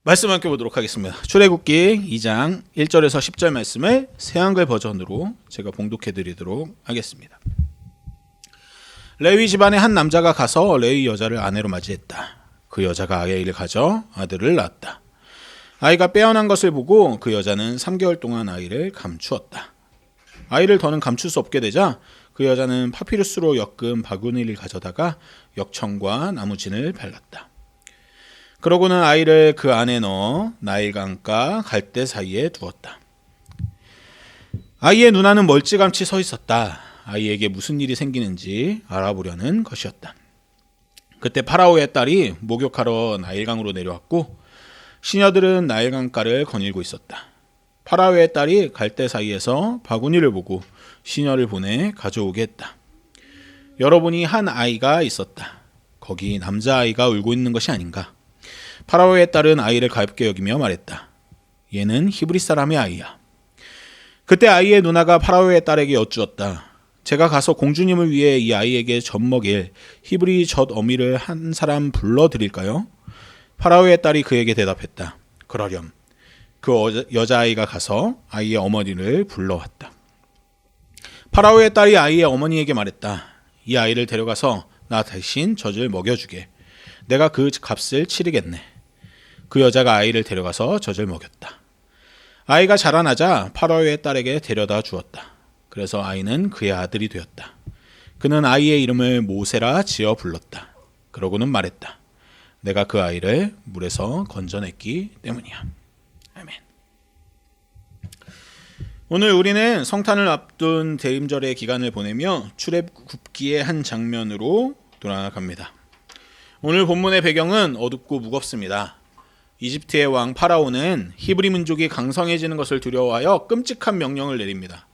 말씀 함께 보도록 하겠습니다. 출애굽기 2장 1절에서 10절 말씀을 새한글 버전으로 제가 봉독해 드리도록 하겠습니다. 레위 집안의 한 남자가 가서 레위 여자를 아내로 맞이했다. 그 여자가 아이를 가져 아들을 낳았다. 아이가 빼어난 것을 보고 그 여자는 3개월 동안 아이를 감추었다. 아이를 더는 감출 수 없게 되자 그 여자는 파피루스로 엮은 바구니를 가져다가 역청과 나무진을 발랐다. 그러고는 아이를 그 안에 넣어 나일강과 갈대 사이에 두었다. 아이의 누나는 멀찌감치 서 있었다. 아이에게 무슨 일이 생기는지 알아보려는 것이었다. 그때 파라오의 딸이 목욕하러 나일강으로 내려왔고 시녀들은 나일강가를 거닐고 있었다. 파라오의 딸이 갈대 사이에서 바구니를 보고 시녀를 보내 가져오게 했다. 열어보니 한 아이가 있었다. 거기 남자아이가 울고 있는 것이 아닌가. 파라오의 딸은 아이를 가볍게 여기며 말했다. 얘는 히브리 사람의 아이야. 그때 아이의 누나가 파라오의 딸에게 여쭈었다. 제가 가서 공주님을 위해 이 아이에게 젖 먹일 히브리 젖 어미를 한 사람 불러드릴까요? 파라오의 딸이 그에게 대답했다. 그러렴. 그 여자아이가 가서 아이의 어머니를 불러왔다. 파라오의 딸이 아이의 어머니에게 말했다. 이 아이를 데려가서 나 대신 젖을 먹여주게. 내가 그 값을 치르겠네. 그 여자가 아이를 데려가서 젖을 먹였다. 아이가 자라나자 파라오의 딸에게 데려다 주었다. 그래서 아이는 그의 아들이 되었다. 그는 아이의 이름을 모세라 지어 불렀다. 그러고는 말했다. 내가 그 아이를 물에서 건져냈기 때문이야. 아멘. 오늘 우리는 성탄을 앞둔 대림절의 기간을 보내며 출애굽기의 한 장면으로 돌아갑니다. 오늘 본문의 배경은 어둡고 무겁습니다. 이집트의 왕 파라오는 히브리 민족이 강성해지는 것을 두려워하여 끔찍한 명령을 내립니다.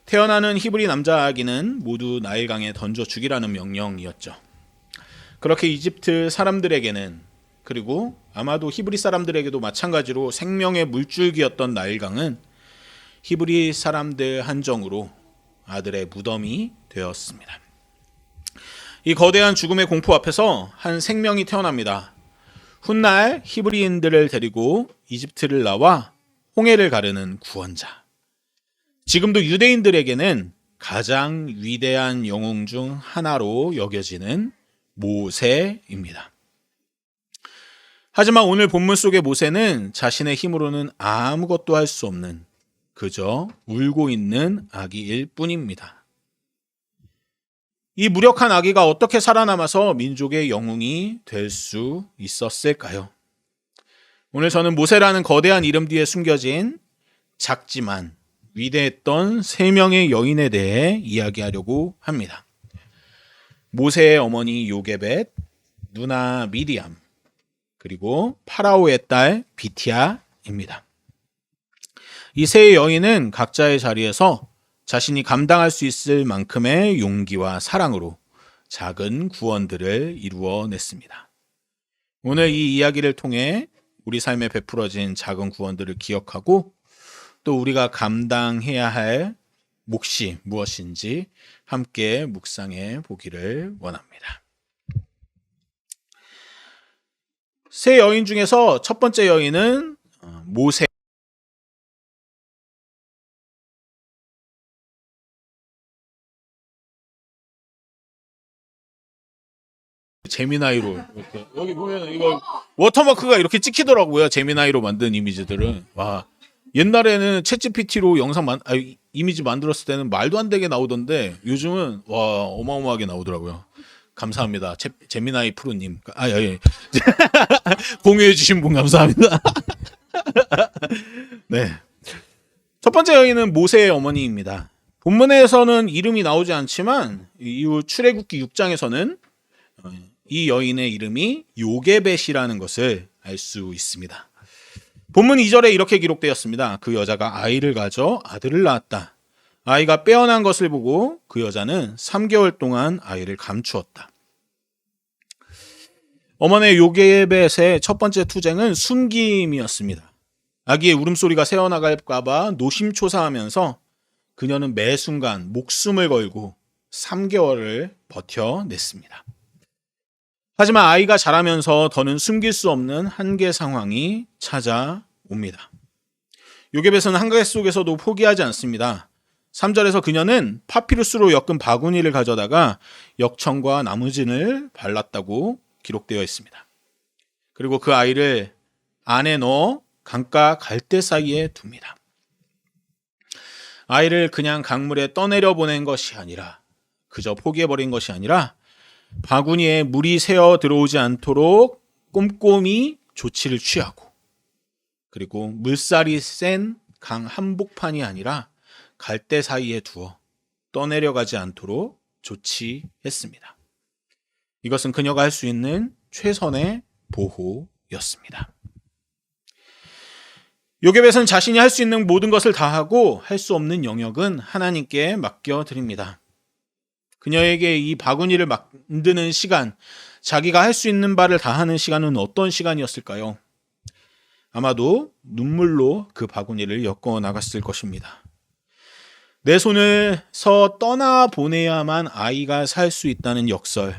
태어나는 히브리 남자 아기는 모두 나일강에 던져 죽이라는 명령이었죠. 그렇게 이집트 사람들에게는, 그리고 아마도 히브리 사람들에게도 마찬가지로 생명의 물줄기였던 나일강은 히브리 사람들 한정으로 아들의 무덤이 되었습니다. 이 거대한 죽음의 공포 앞에서 한 생명이 태어납니다. 훗날 히브리인들을 데리고 이집트를 나와 홍해를 가르는 구원자. 지금도 유대인들에게는 가장 위대한 영웅 중 하나로 여겨지는 모세입니다. 하지만 오늘 본문 속의 모세는 자신의 힘으로는 아무것도 할 수 없는 그저 울고 있는 아기일 뿐입니다. 이 무력한 아기가 어떻게 살아남아서 민족의 영웅이 될 수 있었을까요? 오늘 저는 모세라는 거대한 이름 뒤에 숨겨진 작지만 위대했던 세 명의 여인에 대해 이야기하려고 합니다. 모세의 어머니 요게벳, 누나 미디암, 그리고 파라오의 딸 비티아입니다. 이 세 여인은 각자의 자리에서 자신이 감당할 수 있을 만큼의 용기와 사랑으로 작은 구원들을 이루어냈습니다. 오늘 이 이야기를 통해 우리 삶에 베풀어진 작은 구원들을 기억하고 또 우리가 감당해야 할 몫이 무엇인지 함께 묵상해 보기를 원합니다. 세 여인 중에서 첫 번째 여인은 모세. 제미나이로 이렇게 여기 보면 이거 워터마크가 이렇게 찍히더라고요. 제미나이로 만든 이미지들은. 와, 옛날에는 챗GPT로 이미지 만들었을 때는 말도 안 되게 나오던데 요즘은 와 어마어마하게 나오더라고요. 감사합니다. 제미나이 프로님. 예. 공유해 주신 분 감사합니다. 네. 첫 번째 여인은 모세의 어머니입니다. 본문에서는 이름이 나오지 않지만 이후 출애굽기 6장에서는 이 여인의 이름이 요게벳이라는 것을 알 수 있습니다. 본문 2절에 이렇게 기록되었습니다. 그 여자가 아이를 가져 아들을 낳았다. 아이가 빼어난 것을 보고 그 여자는 3개월 동안 아이를 감추었다. 어머니 요게벳의 첫 번째 투쟁은 숨김이었습니다. 아기의 울음소리가 새어나갈까봐 노심초사하면서 그녀는 매 순간 목숨을 걸고 3개월을 버텨냈습니다. 하지만 아이가 자라면서 더는 숨길 수 없는 한계 상황이 찾아옵니다. 요게벳은 한계 속에서도 포기하지 않습니다. 3절에서 그녀는 파피루스로 엮은 바구니를 가져다가 역청과 나무진을 발랐다고 기록되어 있습니다. 그리고 그 아이를 안에 넣어 강가 갈대 사이에 둡니다. 아이를 그냥 강물에 떠내려 보낸 것이 아니라, 그저 포기해버린 것이 아니라 바구니에 물이 새어 들어오지 않도록 꼼꼼히 조치를 취하고, 그리고 물살이 센 강 한복판이 아니라 갈대 사이에 두어 떠내려가지 않도록 조치했습니다. 이것은 그녀가 할 수 있는 최선의 보호였습니다. 요게벳은 자신이 할 수 있는 모든 것을 다하고 할 수 없는 영역은 하나님께 맡겨드립니다. 그녀에게 이 바구니를 만드는 시간, 자기가 할 수 있는 바를 다하는 시간은 어떤 시간이었을까요? 아마도 눈물로 그 바구니를 엮어 나갔을 것입니다. 내 손에서 떠나보내야만 아이가 살 수 있다는 역설,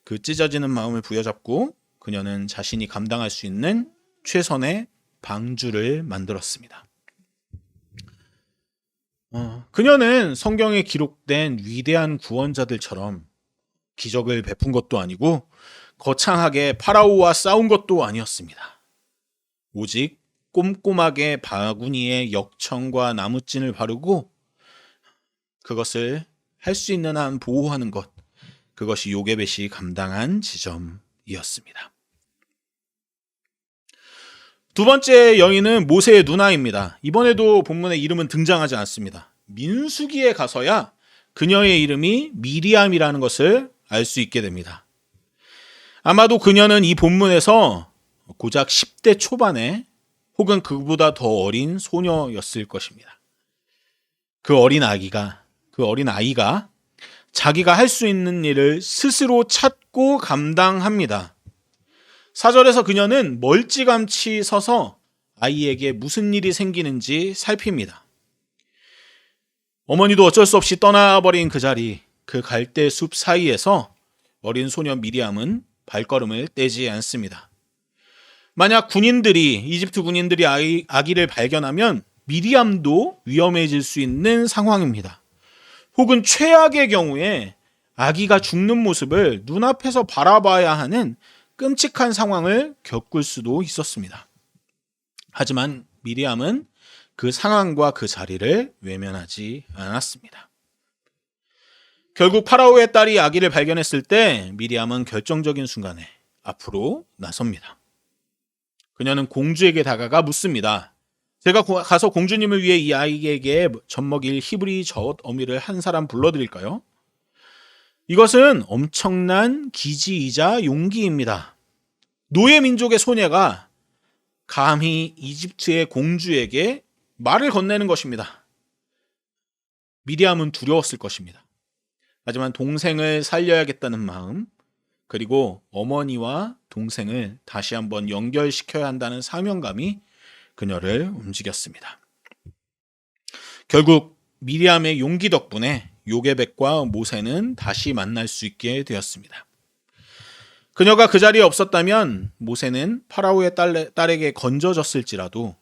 그 찢어지는 마음을 부여잡고 그녀는 자신이 감당할 수 있는 최선의 방주를 만들었습니다. 그녀는 성경에 기록된 위대한 구원자들처럼 기적을 베푼 것도 아니고 거창하게 파라오와 싸운 것도 아니었습니다. 오직 꼼꼼하게 바구니에 역청과 나무진을 바르고 그것을 할 수 있는 한 보호하는 것, 그것이 요게벳이 감당한 지점이었습니다. 두 번째 여인은 모세의 누나입니다. 이번에도 본문에 이름은 등장하지 않습니다. 민수기에 가서야 그녀의 이름이 미리암이라는 것을 알 수 있게 됩니다. 아마도 그녀는 이 본문에서 고작 10대 초반에 혹은 그보다 더 어린 소녀였을 것입니다. 그 어린 아이가 자기가 할 수 있는 일을 스스로 찾고 감당합니다. 4절에서 그녀는 멀찌감치 서서 아이에게 무슨 일이 생기는지 살핍니다. 어머니도 어쩔 수 없이 떠나버린 그 자리, 그 갈대 숲 사이에서 어린 소녀 미리암은 발걸음을 떼지 않습니다. 만약 이집트 군인들이 아기를 발견하면 미리암도 위험해질 수 있는 상황입니다. 혹은 최악의 경우에 아기가 죽는 모습을 눈앞에서 바라봐야 하는 끔찍한 상황을 겪을 수도 있었습니다. 하지만 미리암은 그 상황과 그 자리를 외면하지 않았습니다. 결국 파라오의 딸이 아기를 발견했을 때 미리암은 결정적인 순간에 앞으로 나섭니다. 그녀는 공주에게 다가가 묻습니다. 제가 가서 공주님을 위해 이 아이에게 젖먹일 히브리 젖 어미를 한 사람 불러드릴까요? 이것은 엄청난 기지이자 용기입니다. 노예 민족의 소녀가 감히 이집트의 공주에게 말을 건네는 것입니다. 미리암은 두려웠을 것입니다. 하지만 동생을 살려야겠다는 마음, 그리고 어머니와 동생을 다시 한번 연결시켜야 한다는 사명감이 그녀를 움직였습니다. 결국 미리암의 용기 덕분에 요게벳과 모세는 다시 만날 수 있게 되었습니다. 그녀가 그 자리에 없었다면 모세는 파라오의 딸에게 건져졌을지라도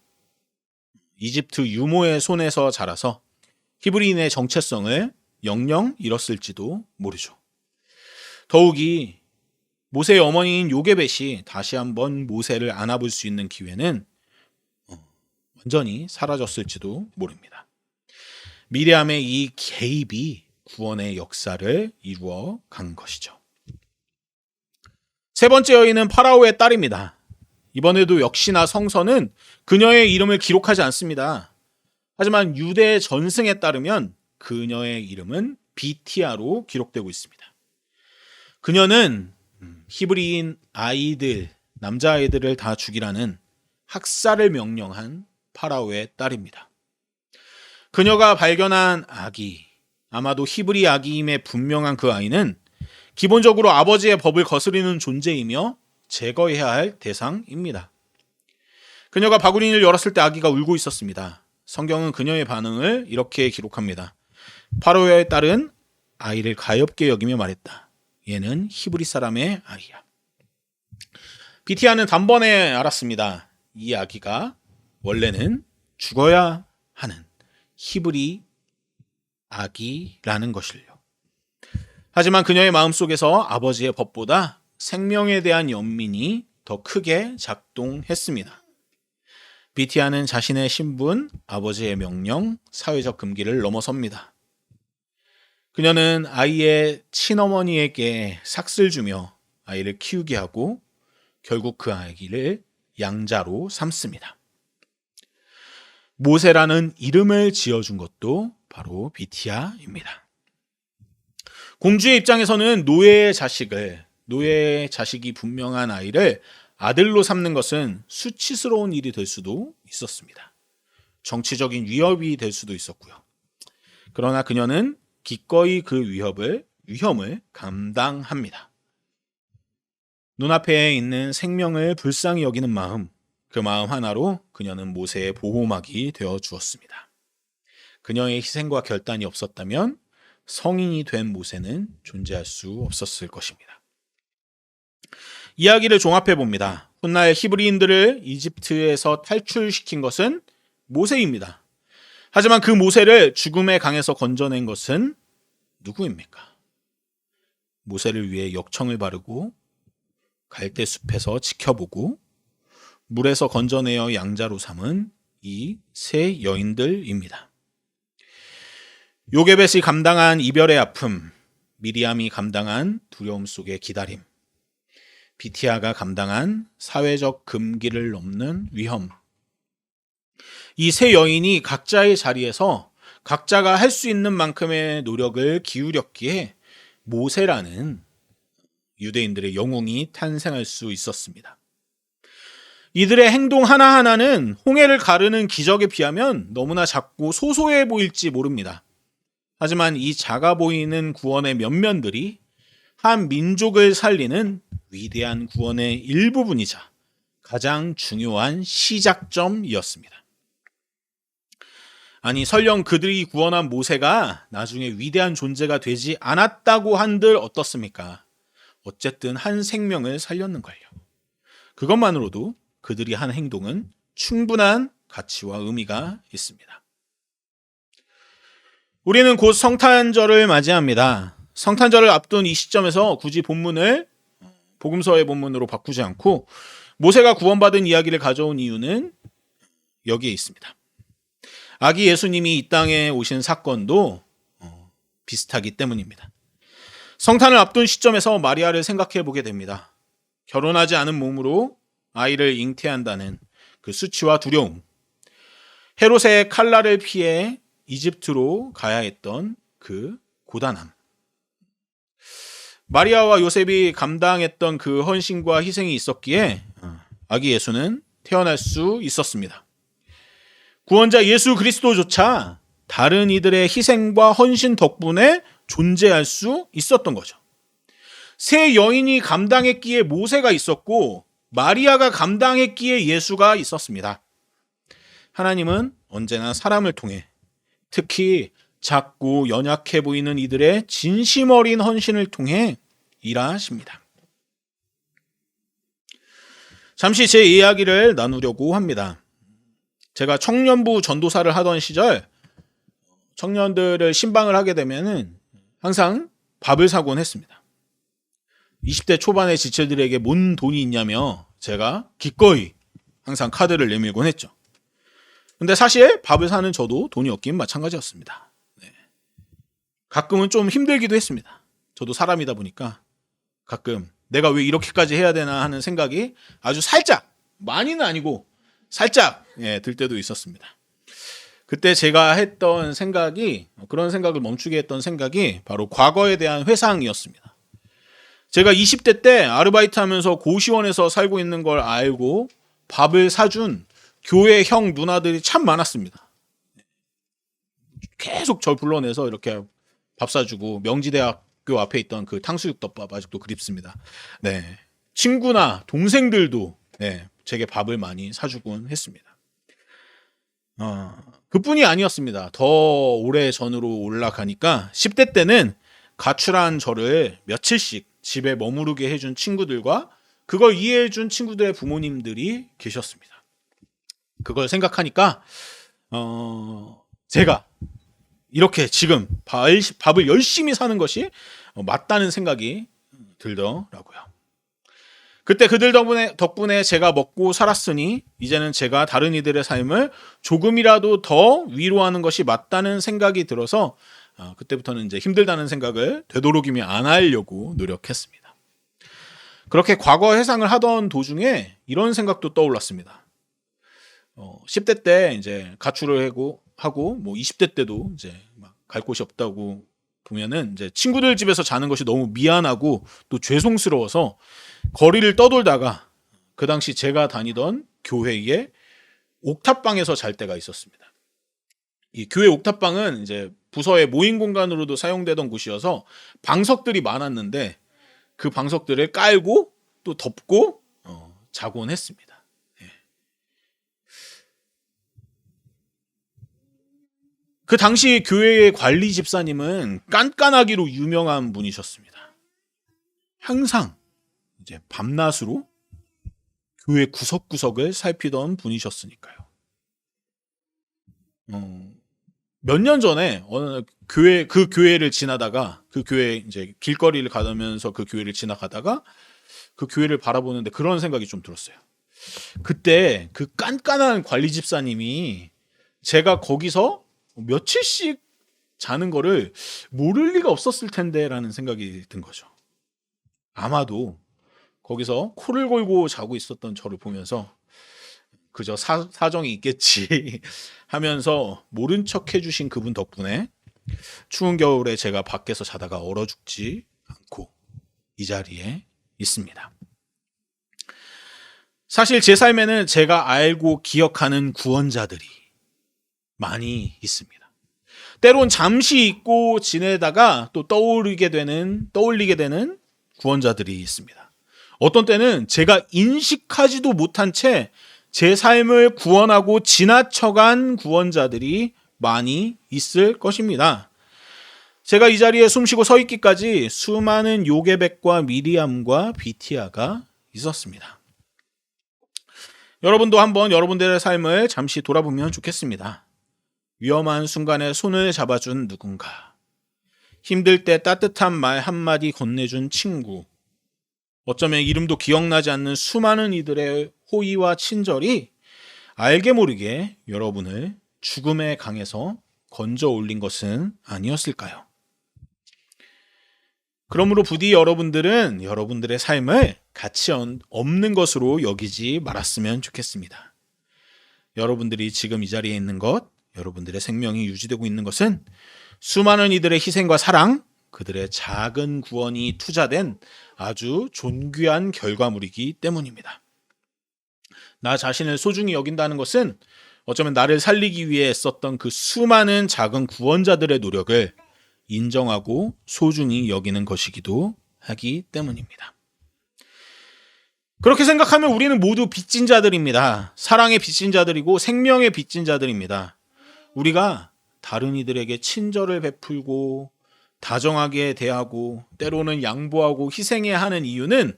이집트 유모의 손에서 자라서 히브리인의 정체성을 영영 잃었을지도 모르죠. 더욱이 모세의 어머니인 요게벳이 다시 한번 모세를 안아볼 수 있는 기회는 완전히 사라졌을지도 모릅니다. 미리암의 이 개입이 구원의 역사를 이루어 간 것이죠. 세 번째 여인은 파라오의 딸입니다. 이번에도 역시나 성서는 그녀의 이름을 기록하지 않습니다. 하지만 유대 전승에 따르면 그녀의 이름은 비티아로 기록되고 있습니다. 그녀는 히브리인 아이들, 남자아이들을 다 죽이라는 학살을 명령한 파라오의 딸입니다. 그녀가 발견한 아기, 아마도 히브리 아기임에 분명한 그 아이는 기본적으로 아버지의 법을 거스르는 존재이며 제거해야 할 대상입니다. 그녀가 바구니를 열었을 때 아기가 울고 있었습니다. 성경은 그녀의 반응을 이렇게 기록합니다. 파라오의 딸은 아이를 가엾게 여기며 말했다. 얘는 히브리 사람의 아기야. 비티아는 단번에 알았습니다. 이 아기가 원래는 죽어야 하는 히브리 아기라는 것을요. 하지만 그녀의 마음속에서 아버지의 법보다 생명에 대한 연민이 더 크게 작동했습니다. 비티아는 자신의 신분, 아버지의 명령, 사회적 금기를 넘어섭니다. 그녀는 아이의 친어머니에게 삭슬 주며 아이를 키우게 하고 결국 그 아기를 양자로 삼습니다. 모세라는 이름을 지어준 것도 바로 비티아입니다. 공주의 입장에서는 노예의 자식이 분명한 아이를 아들로 삼는 것은 수치스러운 일이 될 수도 있었습니다. 정치적인 위협이 될 수도 있었고요. 그러나 그녀는 기꺼이 그 위험을 감당합니다. 눈앞에 있는 생명을 불쌍히 여기는 마음, 그 마음 하나로 그녀는 모세의 보호막이 되어 주었습니다. 그녀의 희생과 결단이 없었다면 성인이 된 모세는 존재할 수 없었을 것입니다. 이야기를 종합해 봅니다. 훗날 히브리인들을 이집트에서 탈출시킨 것은 모세입니다. 하지만 그 모세를 죽음의 강에서 건져낸 것은 누구입니까? 모세를 위해 역청을 바르고 갈대숲에서 지켜보고 물에서 건져내어 양자로 삼은 이 세 여인들입니다. 요게벳이 감당한 이별의 아픔, 미리암이 감당한 두려움 속의 기다림, 비티아가 감당한 사회적 금기를 넘는 위험. 이 세 여인이 각자의 자리에서 각자가 할 수 있는 만큼의 노력을 기울였기에 모세라는 유대인들의 영웅이 탄생할 수 있었습니다. 이들의 행동 하나하나는 홍해를 가르는 기적에 비하면 너무나 작고 소소해 보일지 모릅니다. 하지만 이 작아 보이는 구원의 면면들이 한 민족을 살리는 위대한 구원의 일부분이자 가장 중요한 시작점이었습니다. 아니, 설령 그들이 구원한 모세가 나중에 위대한 존재가 되지 않았다고 한들 어떻습니까? 어쨌든 한 생명을 살렸는걸요. 그것만으로도 그들이 한 행동은 충분한 가치와 의미가 있습니다. 우리는 곧 성탄절을 맞이합니다. 성탄절을 앞둔 이 시점에서 굳이 본문을 복음서의 본문으로 바꾸지 않고 모세가 구원받은 이야기를 가져온 이유는 여기에 있습니다. 아기 예수님이 이 땅에 오신 사건도 비슷하기 때문입니다. 성탄을 앞둔 시점에서 마리아를 생각해 보게 됩니다. 결혼하지 않은 몸으로 아이를 잉태한다는 그 수치와 두려움, 헤롯의 칼날을 피해 이집트로 가야 했던 그 고단함, 마리아와 요셉이 감당했던 그 헌신과 희생이 있었기에 아기 예수는 태어날 수 있었습니다. 구원자 예수 그리스도조차 다른 이들의 희생과 헌신 덕분에 존재할 수 있었던 거죠. 세 여인이 감당했기에 모세가 있었고 마리아가 감당했기에 예수가 있었습니다. 하나님은 언제나 사람을 통해 특히 작고 연약해 보이는 이들의 진심 어린 헌신을 통해 일하십니다. 잠시 제 이야기를 나누려고 합니다. 제가 청년부 전도사를 하던 시절 청년들을 신방을 하게 되면은 항상 밥을 사곤 했습니다. 20대 초반의 지체들에게 뭔 돈이 있냐며 제가 기꺼이 항상 카드를 내밀곤 했죠. 근데 사실 밥을 사는 저도 돈이 없긴 마찬가지였습니다. 네. 가끔은 좀 힘들기도 했습니다. 저도 사람이다 보니까 가끔 내가 왜 이렇게까지 해야 되나 하는 생각이 아주 살짝, 많이는 아니고 살짝 들 때도 있었습니다. 그때 제가 했던 생각이, 그런 생각을 멈추게 했던 생각이 바로 과거에 대한 회상이었습니다. 제가 20대 때 아르바이트 하면서 고시원에서 살고 있는 걸 알고 밥을 사준 교회 형 누나들이 참 많았습니다. 계속 절 불러내서 이렇게 밥 사주고, 명지대학교 앞에 있던 그 탕수육덮밥 아직도 그립습니다. 네. 친구나 동생들도 제게 밥을 많이 사주곤 했습니다. 그뿐이 아니었습니다. 더 오래 전으로 올라가니까 10대 때는 가출한 저를 며칠씩 집에 머무르게 해준 친구들과 그걸 이해해준 친구들의 부모님들이 계셨습니다. 그걸 생각하니까 제가 이렇게 지금 밥을 열심히 사는 것이 맞다는 생각이 들더라고요. 그때 그들 덕분에 제가 먹고 살았으니 이제는 제가 다른 이들의 삶을 조금이라도 더 위로하는 것이 맞다는 생각이 들어서 그때부터는 이제 힘들다는 생각을 되도록이면 안 하려고 노력했습니다. 그렇게 과거 회상을 하던 도중에 이런 생각도 떠올랐습니다. 10대 때 이제 가출을 하고 뭐 20대 때도 이제 막 갈 곳이 없다고 보면은 이제 친구들 집에서 자는 것이 너무 미안하고 또 죄송스러워서 거리를 떠돌다가 그 당시 제가 다니던 교회의 옥탑방에서 잘 때가 있었습니다. 이 교회 옥탑방은 이제 부서의 모임 공간으로도 사용되던 곳이어서 방석들이 많았는데 그 방석들을 깔고 또 덮고 자곤 했습니다. 그 당시 교회의 관리 집사님은 깐깐하기로 유명한 분이셨습니다. 항상 이제 밤낮으로 교회 구석구석을 살피던 분이셨으니까요. 몇 년 전에 어느 그 교회를 지나다가 그 교회 이제 길거리를 가면서 그 교회를 지나가다가 그 교회를 바라보는데 그런 생각이 좀 들었어요. 그때 그 깐깐한 관리 집사님이 제가 거기서 며칠씩 자는 거를 모를 리가 없었을 텐데라는 생각이 든 거죠. 아마도 거기서 코를 골고 자고 있었던 저를 보면서 그저 사정이 있겠지 하면서 모른 척 해주신 그분 덕분에 추운 겨울에 제가 밖에서 자다가 얼어 죽지 않고 이 자리에 있습니다. 사실 제 삶에는 제가 알고 기억하는 구원자들이 많이 있습니다. 때론 잠시 잊고 지내다가 또 떠올리게 되는 구원자들이 있습니다. 어떤 때는 제가 인식하지도 못한 채 제 삶을 구원하고 지나쳐간 구원자들이 많이 있을 것입니다. 제가 이 자리에 숨쉬고 서 있기까지 수많은 요게벳과 미리암과 비티아가 있었습니다. 여러분도 한번 여러분들의 삶을 잠시 돌아보면 좋겠습니다. 위험한 순간에 손을 잡아준 누군가, 힘들 때 따뜻한 말 한마디 건네준 친구, 어쩌면 이름도 기억나지 않는 수많은 이들의 호의와 친절이 알게 모르게 여러분을 죽음의 강에서 건져 올린 것은 아니었을까요? 그러므로 부디 여러분들은 여러분들의 삶을 가치 없는 것으로 여기지 말았으면 좋겠습니다. 여러분들이 지금 이 자리에 있는 것, 여러분들의 생명이 유지되고 있는 것은 수많은 이들의 희생과 사랑, 그들의 작은 구원이 투자된 아주 존귀한 결과물이기 때문입니다. 나 자신을 소중히 여긴다는 것은 어쩌면 나를 살리기 위해 썼던 그 수많은 작은 구원자들의 노력을 인정하고 소중히 여기는 것이기도 하기 때문입니다. 그렇게 생각하면 우리는 모두 빚진 자들입니다. 사랑의 빚진 자들이고 생명의 빚진 자들입니다. 우리가 다른 이들에게 친절을 베풀고 다정하게 대하고 때로는 양보하고 희생해야 하는 이유는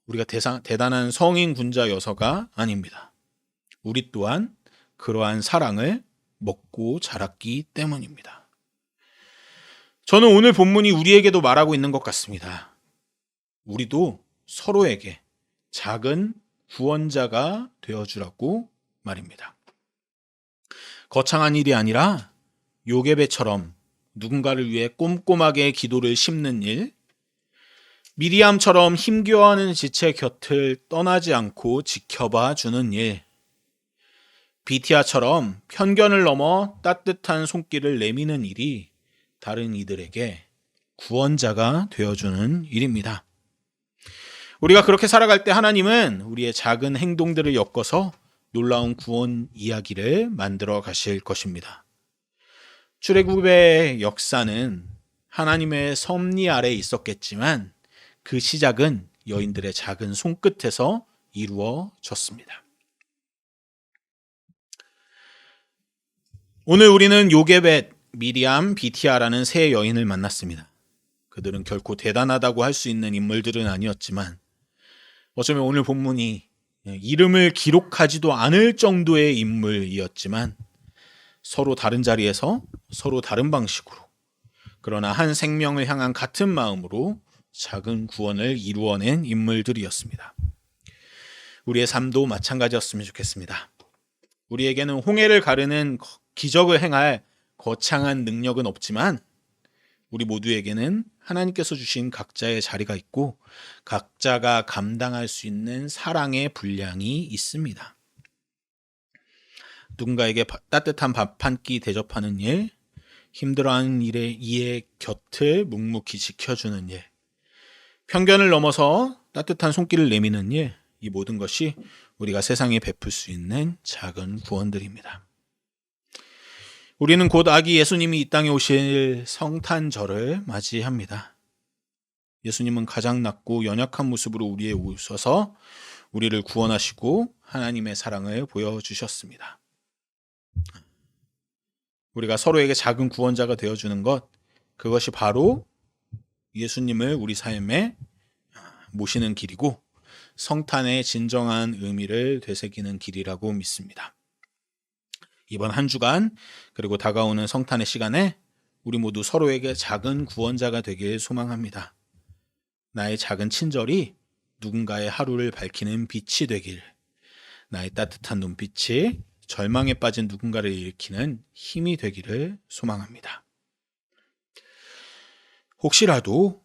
우리가 대단한 성인 군자여서가 아닙니다. 우리 또한 그러한 사랑을 먹고 자랐기 때문입니다. 저는 오늘 본문이 우리에게도 말하고 있는 것 같습니다. 우리도 서로에게 작은 구원자가 되어주라고 말입니다. 거창한 일이 아니라 요게벳처럼 누군가를 위해 꼼꼼하게 기도를 심는 일, 미리암처럼 힘겨워하는 지체 곁을 떠나지 않고 지켜봐 주는 일, 비티아처럼 편견을 넘어 따뜻한 손길을 내미는 일이 다른 이들에게 구원자가 되어주는 일입니다. 우리가 그렇게 살아갈 때 하나님은 우리의 작은 행동들을 엮어서 놀라운 구원 이야기를 만들어 가실 것입니다. 출애굽의 역사는 하나님의 섭리 아래 있었겠지만 그 시작은 여인들의 작은 손끝에서 이루어졌습니다. 오늘 우리는 요게벳, 미리암, 비티아라는 세 여인을 만났습니다. 그들은 결코 대단하다고 할 수 있는 인물들은 아니었지만 어쩌면 오늘 본문이 이름을 기록하지도 않을 정도의 인물이었지만 서로 다른 자리에서 서로 다른 방식으로 그러나 한 생명을 향한 같은 마음으로 작은 구원을 이루어낸 인물들이었습니다. 우리의 삶도 마찬가지였으면 좋겠습니다. 우리에게는 홍해를 가르는 기적을 행할 거창한 능력은 없지만 우리 모두에게는 하나님께서 주신 각자의 자리가 있고 각자가 감당할 수 있는 사랑의 분량이 있습니다. 누군가에게 따뜻한 밥 한 끼 대접하는 일, 힘들어하는 일에 이의 곁을 묵묵히 지켜주는 일, 편견을 넘어서 따뜻한 손길을 내미는 일, 이 모든 것이 우리가 세상에 베풀 수 있는 작은 구원들입니다. 우리는 곧 아기 예수님이 이 땅에 오실 성탄절을 맞이합니다. 예수님은 가장 낮고 연약한 모습으로 우리에 오셔서 우리를 구원하시고 하나님의 사랑을 보여주셨습니다. 우리가 서로에게 작은 구원자가 되어주는 것, 그것이 바로 예수님을 우리 삶에 모시는 길이고 성탄의 진정한 의미를 되새기는 길이라고 믿습니다. 이번 한 주간 그리고 다가오는 성탄의 시간에 우리 모두 서로에게 작은 구원자가 되길 소망합니다. 나의 작은 친절이 누군가의 하루를 밝히는 빛이 되길, 나의 따뜻한 눈빛이 절망에 빠진 누군가를 일으키는 힘이 되기를 소망합니다. 혹시라도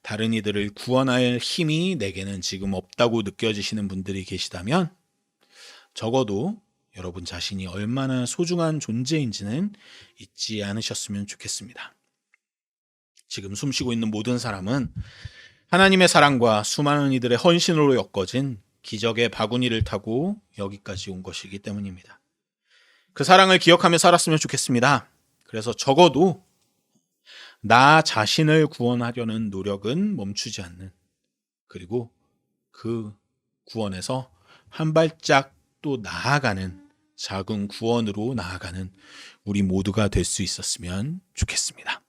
다른 이들을 구원할 힘이 내게는 지금 없다고 느껴지시는 분들이 계시다면 적어도 여러분 자신이 얼마나 소중한 존재인지는 잊지 않으셨으면 좋겠습니다. 지금 숨쉬고 있는 모든 사람은 하나님의 사랑과 수많은 이들의 헌신으로 엮어진 기적의 바구니를 타고 여기까지 온 것이기 때문입니다. 그 사랑을 기억하며 살았으면 좋겠습니다. 그래서 적어도 나 자신을 구원하려는 노력은 멈추지 않는, 그리고 그 구원에서 한 발짝 또 나아가는 작은 구원으로 나아가는 우리 모두가 될 수 있었으면 좋겠습니다.